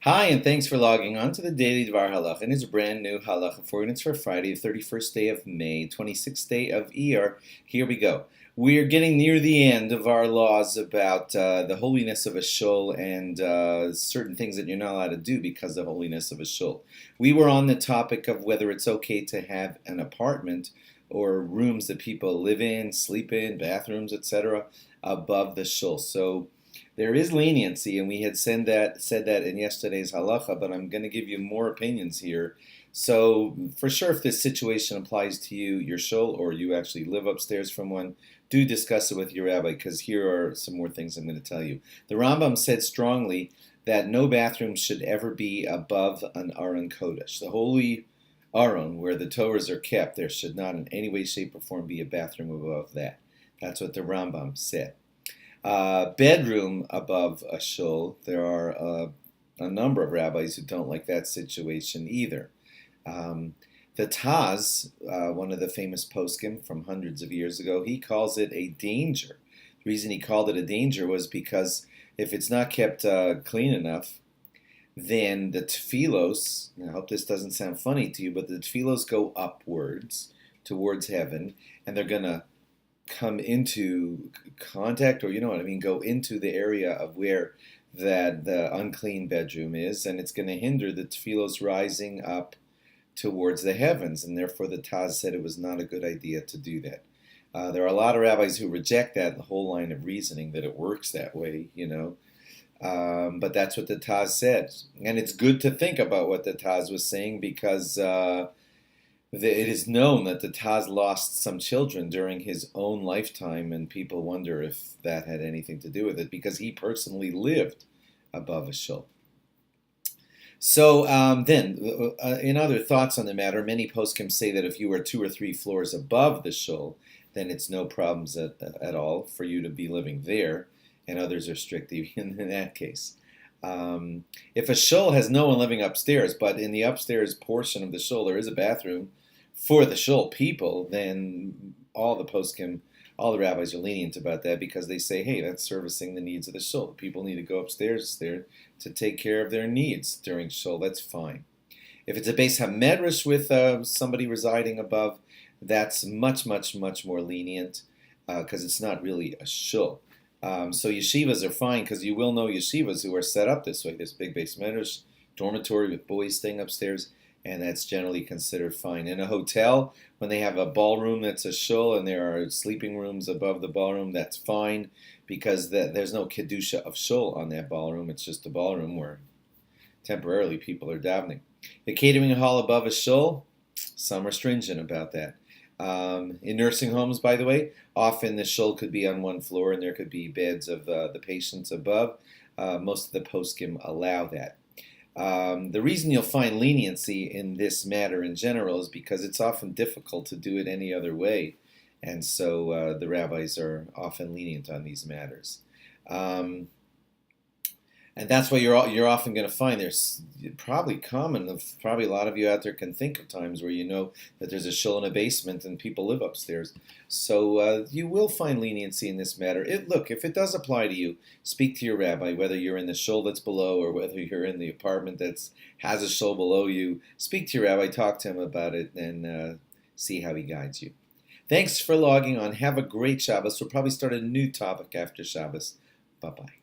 Hi, and thanks for logging on to the Daily DVAR Halacha and its brand new Halacha for it's for Friday, the 31st day of May, 26th day of IYAR. Here we go. We are getting near the end of our laws about the holiness of a shul and certain things that you're not allowed to do because of the holiness of a shul. We were on the topic of whether it's okay to have an apartment or rooms that people live in, sleep in, bathrooms, etc., above the shul. So there is leniency, and we had said that in yesterday's halacha, but I'm going to give you more opinions here. So for sure, if this situation applies to you, your shul, or you actually live upstairs from one, do discuss it with your rabbi, because here are some more things I'm going to tell you. The Rambam said strongly that no bathroom should ever be above an Aron Kodesh. The holy Aron, where the Torahs are kept, there should not in any way, shape, or form be a bathroom above that. That's what the Rambam said. Bedroom above a shul, there are a number of rabbis who don't like that situation either. The Taz, one of the famous poskim from hundreds of years ago, he calls it a danger. The reason he called it a danger was because if it's not kept clean enough, then the tefillos, I hope this doesn't sound funny to you, but the tefillos go upwards towards heaven, and they're going to come into contact, or you know what I mean, go into the area of where that the unclean bedroom is, and it's going to hinder the tefillos rising up towards the heavens, and therefore the Taz said it was not a good idea to do that. There are a lot of rabbis who reject that, the whole line of reasoning that it works that way, but that's what the Taz said. And it's good to think about what the Taz was saying, because it is known that the Taz lost some children during his own lifetime, and people wonder if that had anything to do with it, because he personally lived above a shul. So then, in other thoughts on the matter, many poskim say that if you are 2 or 3 floors above the shul, then it's no problems at all for you to be living there, and others are strict even in that case. If a shul has no one living upstairs, but in the upstairs portion of the shul there is a bathroom for the shul people, then all the rabbis are lenient about that, because they say, hey, that's servicing the needs of the shul. People need to go upstairs there to take care of their needs during shul. That's fine. If it's a Beis HaMedrash with somebody residing above, that's much, much, much more lenient, because it's not really a shul. So yeshivas are fine, because you will know yeshivas who are set up this way. This big Beis HaMedrash dormitory with boys staying upstairs, and that's generally considered fine. In a hotel, when they have a ballroom that's a shul and there are sleeping rooms above the ballroom, that's fine, because there's no kedusha of shul on that ballroom. It's just a ballroom where temporarily people are davening. The catering hall above a shul, some are stringent about that. In nursing homes, by the way, often the shul could be on one floor and there could be beds of the patients above. Most of the poskim allow that. The reason you'll find leniency in this matter in general is because it's often difficult to do it any other way, and so the rabbis are often lenient on these matters. And that's what you're often going to find. There's probably a lot of you out there can think of times where you know that there's a shul in a basement and people live upstairs. So you will find leniency in this matter. Look, if it does apply to you, speak to your rabbi, whether you're in the shul that's below or whether you're in the apartment that has a shul below you. Speak to your rabbi, talk to him about it, and see how he guides you. Thanks for logging on. Have a great Shabbos. We'll probably start a new topic after Shabbos. Bye-bye.